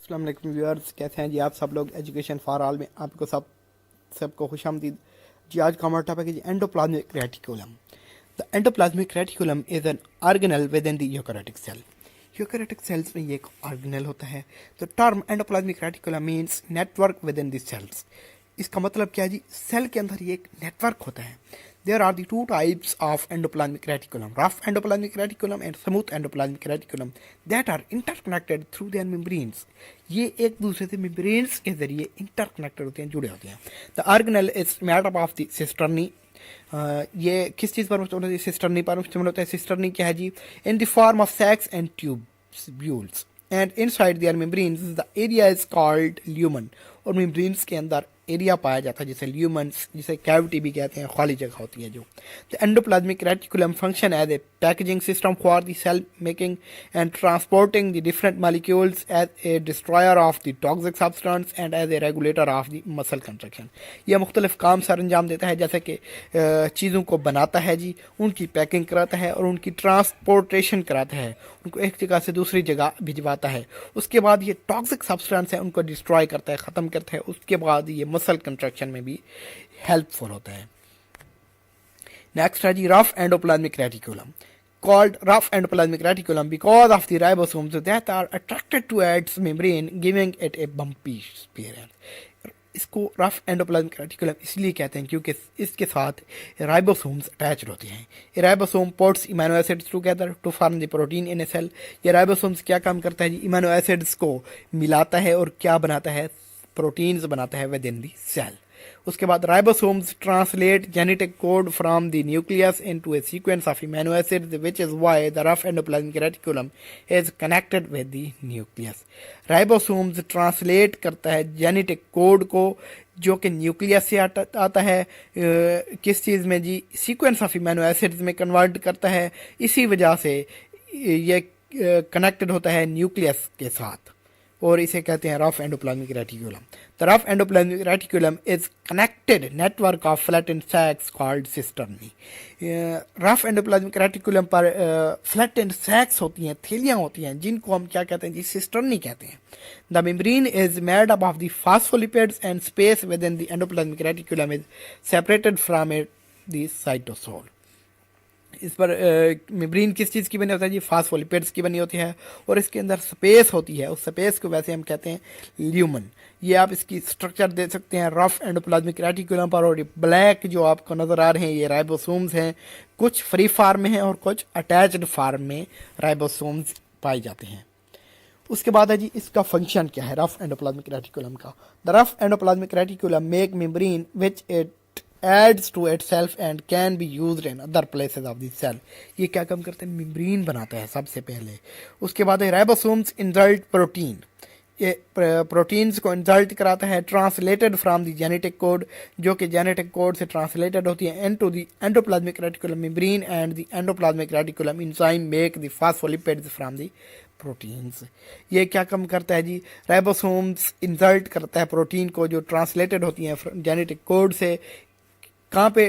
अस्सलाम वालेकुम व्यूअर्स, कैसे हैं जी आप सब लोग। एजुकेशन फॉर ऑल में आपको सबको खुशामदीद जी। आज का हमारा टॉपिक है जी endoplasmic reticulum. The endoplasmic reticulum is an organelle within the eukaryotic cell. Eukaryotic cells में ये एक ऑर्गेनेल होता है। तो term endoplasmic reticulum means network within the cells. इसका मतलब क्या है जी, सेल के अंदर ये एक नेटवर्क होता है। There are the two types of endoplasmic reticulum, rough endoplasmic reticulum and smooth endoplasmic reticulum that are interconnected through their membranes. ये एक दूसरे से membranes के जरिए interconnected होते हैं, जुड़े होते हैं। The organelle is made up of the cisternae. ये किस चीज़ पर मुश्तमिल होती है? सिस्टर्नी पर मुश्तमिल होता है। सिस्टर्नी क्या है जी? In the form of sacs and tubules and inside their membranes the area is called lumen. और membranes के अंदर एरिया पाया जाता है जिसे ल्यूमन्स, जिसे कैविटी भी कहते हैं, खाली जगह होती है जो। The endoplasmic reticulum function as a packaging system for the cell making and transporting the different molecules, as a destroyer of the toxic substance and as a regulator of the muscle contraction. यह मुख्तलिफ काम sir अंजाम देता है, जैसे कि चीज़ों को बनाता है जी, उनकी पैकिंग कराता है और उनकी ट्रांसपोर्टेशन कराता है, उनको एक जगह से दूसरी जगह भिजवाता है। उसके बाद ये टॉक्सिक सब्सटेंस है उनको डिस्ट्रॉय करता है, ख़त्म करता है। उसके बाद ये मसल कंट्रक्शन में भी हेल्पफुल होता है। नेक्स्ट है जी rough endoplasmic reticulum. Called rough endoplasmic reticulum because of the ribosomes that are attracted to its membrane, giving it a bumpy appearance. इसको रफ एंडोप्लाज्मिक रेटिकुलम इसलिए कहते हैं क्योंकि इसके साथ राइबोसोम्स अटैच्ड होते हैं। ये ribosome ports amino acids together to form the protein in a cell. ये राइबोसोम्स क्या काम करता है जी? इमाइनो एसिड्स को मिलाता है और क्या बनाता है? प्रोटीन्स बनाता है विद इन द सेल। उसके बाद ribosomes translate genetic code from the nucleus into a sequence of amino acids which is why the rough endoplasmic reticulum is connected with the nucleus. Ribosomes translate करता है genetic code को जो कि nucleus से आता है, किस चीज़ में जी? सीक्वेंस ऑफ इमाइनो एसिड्स में कन्वर्ट करता है। इसी वजह से ये कनेक्टेड होता है न्यूक्लियस के साथ और इसे कहते हैं rough endoplasmic reticulum. The rough endoplasmic reticulum is connected network of flattened sacs called cisternae. Rough endoplasmic reticulum पर फ्लैटेंड सैक्स होती हैं, थैलियाँ होती हैं, जिनको हम क्या कहते हैं जी? सिस्टर्नी कहते हैं। The membrane is made up of the phospholipids and space with in the endoplasmic reticulum is separated from it the cytosol. इस पर मेम्ब्रेन किस चीज़ की बनी होती है जी? फास्फोलिपिड्स की बनी होती है और इसके अंदर स्पेस होती है। उस स्पेस को वैसे हम कहते हैं ल्यूमन। ये आप इसकी स्ट्रक्चर दे सकते हैं रफ एंडोप्लाज्मिक रेटिकुलम पर। और ये ब्लैक जो आपको नज़र आ रहे हैं ये राइबोसोम्स हैं। कुछ फ्री फार्म में हैं और कुछ अटैच्ड फार्म में राइबोसोम्स पाए जाते हैं। उसके बाद है जी इसका फंक्शन क्या है रफ एंडोप्लाज्मिक रेटिकुलम का? The rough endoplasmic reticulum make membrane which it adds to itself and can be used in other places of the cell। ये क्या काम करते हैं? मेम्ब्रेन बनाता है सबसे पहले। उसके बाद है राइबोसोम्स इंसल्ट प्रोटीन। ये प्रोटीन्स को इंसल्ट कराता है translated from the genetic code, जो कि जेनेटिक कोड से ट्रांसलेटेड होती है into the endoplasmic reticulum membrane and the endoplasmic reticulum enzyme make the phospholipids from the proteins. ये क्या काम करता है जी? राइबोसोम्स इंसल्ट करता है प्रोटीन को जो ट्रांसलेटेड होती हैं जेनेटिक कोड से। कहाँ पे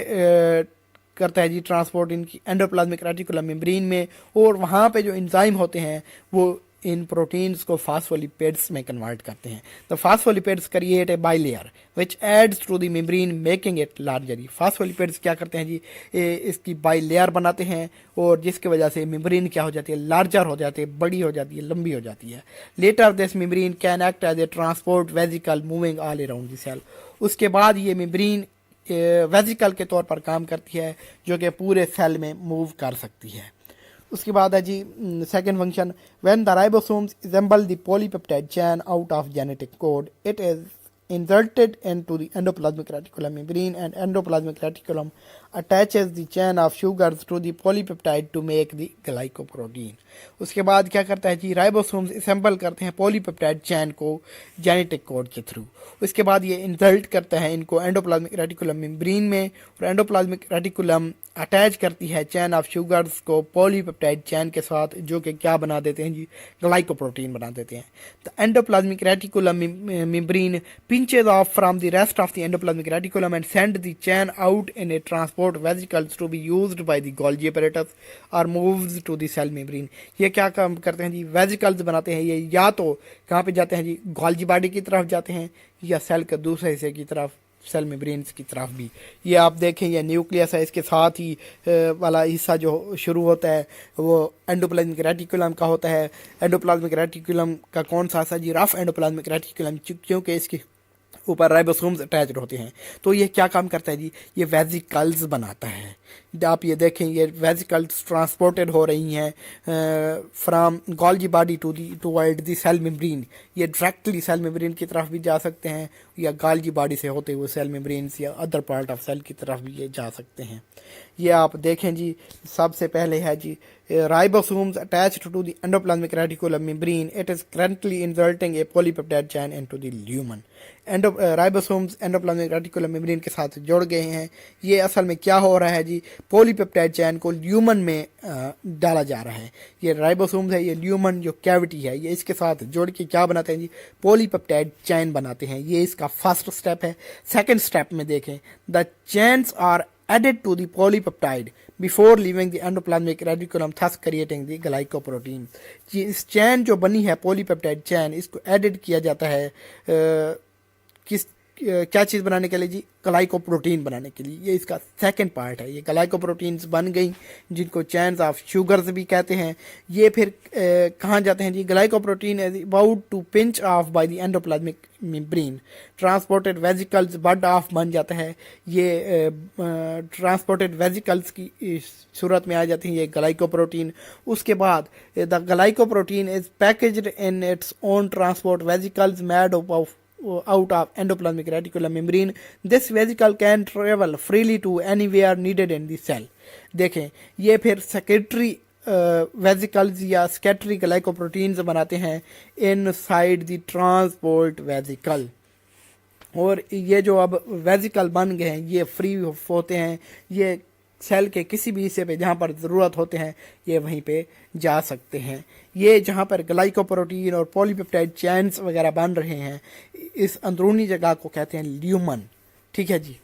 करता है जी ट्रांसपोर्ट? इनकी एंडोप्लाज्मिक रेटिकुलम मेम्ब्रेन में। और वहाँ पे जो एंजाइम होते हैं वो इन प्रोटीन्स को फास्फोलिपिड्स में कन्वर्ट करते हैं। The phospholipids create a bilayer which adds to the membrane making it larger. Phospholipids क्या करते हैं जी? इसकी बाइलेयर बनाते हैं और जिसकी वजह से मेम्ब्रेन क्या हो जाती है? लार्जर हो जाती है, बड़ी हो जाती है, लंबी हो जाती है। Later this membrane can act as a transport vesicle moving all around the cell. उसके बाद ये मेम्ब्रेन वेजिकल के तौर पर काम करती है जो कि पूरे सेल में मूव कर सकती है। उसके बाद है जी second function, when the ribosomes assemble the polypeptide chain out of genetic code it is inserted into the endoplasmic reticulum membrane and endoplasmic reticulum attaches the chain of sugars to the polypeptide to make the glycoprotein। उसके बाद क्या करता है जी? Ribosomes assemble करते हैं polypeptide चैन को genetic code के थ्रू। उसके बाद ये इंसल्ट करता है इनको एंडोप्लाज्मिक रेटिकुलम मेम्ब्रेन में और एंडोप्लाज्मिक रेटिकुलम अटैच करती है चैन ऑफ शुगर्स को पॉलीपेप्टाइड चैन के साथ, जो कि क्या बना देते हैं जी? ग्लाइकोप्रोटीन बना देते हैं। The endoplasmic reticulum membrane pinches off from the rest of the endoplasmic reticulum and send the chain out in a transport transport vesicles to be used by the Golgi apparatus or moves to the cell membrane। ये क्या काम करते हैं जी, vesicles बनाते हैं। ये या तो कहाँ पे जाते हैं जी, गोल्जी बॉडी की तरफ जाते हैं या सेल के दूसरे हिस्से की तरफ, सेल मेम्ब्रेन्स की तरफ भी। ये आप देखें, ये न्यूक्लियस है, इसके साथ ही वाला हिस्सा जो शुरू होता है वो एंडोप्लाज्मिक रेटिकुलम का होता है। एंडोप्लाज्मिक रेटिकुलम का कौन सा हिस्सा जी, रफ एंडोप्लाज्मिक रेटिकुलम, क्योंकि इसके ऊपर राइबोसोम्स अटैच्ड होते हैं। तो ये क्या काम करता है जी, ये वेजिकल्स बनाता है। आप ये देखें, ये वेजिकल्स ट्रांसपोर्टेड हो रही हैं from Golgi body toward the cell membrane. ये डायरेक्टली सेल मेम्ब्रेन की तरफ भी जा सकते हैं या गोल्जी बॉडी से होते हुए सेल मेम्ब्रेन या अदर पार्ट ऑफ सेल की तरफ भी ये जा सकते हैं। ये आप देखें जी, सबसे पहले है जी ribosomes attached to the endoplasmic reticulum membrane, it is currently inserting a polypeptide chain into the lumen. Ribosomes endoplasmic reticulum membrane के साथ जुड़ गए हैं। ये असल में क्या हो रहा है जी, पॉलीपेप्टाइड चैन को ल्यूमन में डाला जा रहा है। ये राइबोसोम्स है, ये ल्यूमन जो कैविटी है, ये इसके साथ जोड़ के क्या बनाते हैं जी, पॉलीपेप्टाइड चैन बनाते हैं। ये इसका फर्स्ट स्टेप है। सेकंड स्टेप में देखें, the chains are added to the polypeptide before leaving the endoplasmic reticulum, thus creating the glycoprotein। ये इस चैन जो बनी है पॉलीपेप्टाइड चैन, इसको एडिड किया जाता है क्या चीज़ बनाने के लिए जी, ग्लाइकोप्रोटीन बनाने के लिए। ये इसका सेकंड पार्ट है। ये ग्लाइकोप्रोटीन्स बन गई जिनको चैन्स ऑफ शुगर्स भी कहते हैं। ये फिर कहाँ जाते हैं जी, glycoprotein is about to pinch off by the endoplasmic membrane, transported vesicles bud off बन जाता है। ये ट्रांसपोर्टेड वेजिकल्स की सूरत में आ जाती है ये ग्लाइकोप्रोटीन। उसके बाद the glycoprotein is packaged in its own transport vesicles made of out of endoplasmic reticulum membrane. This vesicle can travel freely to anywhere needed in the cell। देखें, ये फिर सेक्रेटरी वेजिकल्स या स्कैटरी ग्लाइकोप्रोटीन्स बनाते हैं inside the transport vesicle. और ये जो अब वेजिकल बन गए हैं, ये फ्री होते हैं। ये सेल के किसी भी हिस्से पे जहाँ पर ज़रूरत होते हैं ये वहीं पे जा सकते हैं। ये जहाँ पर ग्लाइकोप्रोटीन और पॉलीपेप्टाइड चैन्स वगैरह बन रहे हैं, इस अंदरूनी जगह को कहते हैं ल्यूमन। ठीक है जी।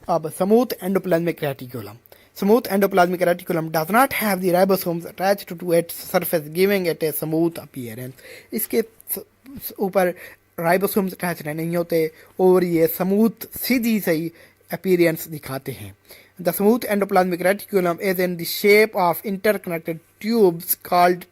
अब smooth endoplasmic reticulum. Smooth endoplasmic reticulum does not have the ribosomes attached to its surface, giving it a smooth appearance। इसके ऊपर राइबोसोम्स अटैच नहीं होते और ये स्मूथ सीधी सही अपीयरेंस दिखाते हैं। The smooth endoplasmic reticulum is in the shape of interconnected tubes called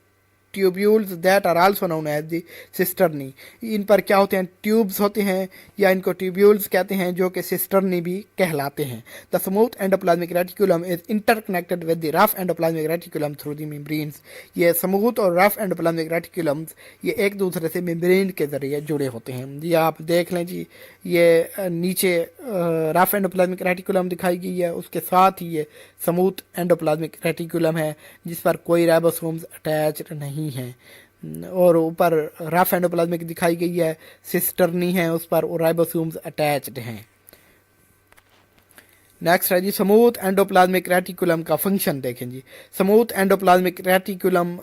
tubules that are also known as the cisternae। इन पर क्या होते हैं, ट्यूब्स होते हैं या इनको ट्यूब्यूल्स कहते हैं, जो कि सिस्टर्नी भी कहलाते हैं। The smooth endoplasmic reticulum is interconnected with the rough endoplasmic reticulum through the membranes. ये स्मूथ और रफ एंडोप्लाज्मिक रेटिकुलम्स ये एक दूसरे से मेम्ब्रेन के जरिए जुड़े होते हैं। ये आप देख लें जी, ये नीचे रफ एंडोप्लाज्मिक रेटिकुलम दिखाई गई है, उसके साथ ही ये स्मूथ एंडोप्लाज्मिक रेटिकुलम है जिस पर कोई राइबोसोम्स अटैच नहीं है। और ऊपर रफ एंडोप्लाज्मिक दिखाई गई है, सिस्टर्नी है, उस पर राइबोसोम्स अटैच्ड हैं। नेक्स्ट है जी स्मूथ एंडोप्लाज्मिक रेटिकुलम का फंक्शन देखें जी। Smooth endoplasmic reticulum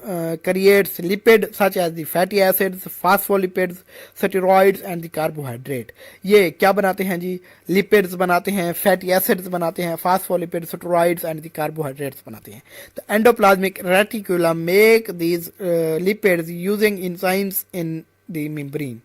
creates lipid such as the fatty acids, phospholipids, steroids and the carbohydrate. ये क्या बनाते हैं जी, लिपिड्स बनाते हैं, फैटी एसिड्स बनाते हैं, phospholipids, steroids and the carbohydrates बनाते हैं। तो endoplasmic reticulum make these lipids using enzymes in the membrane.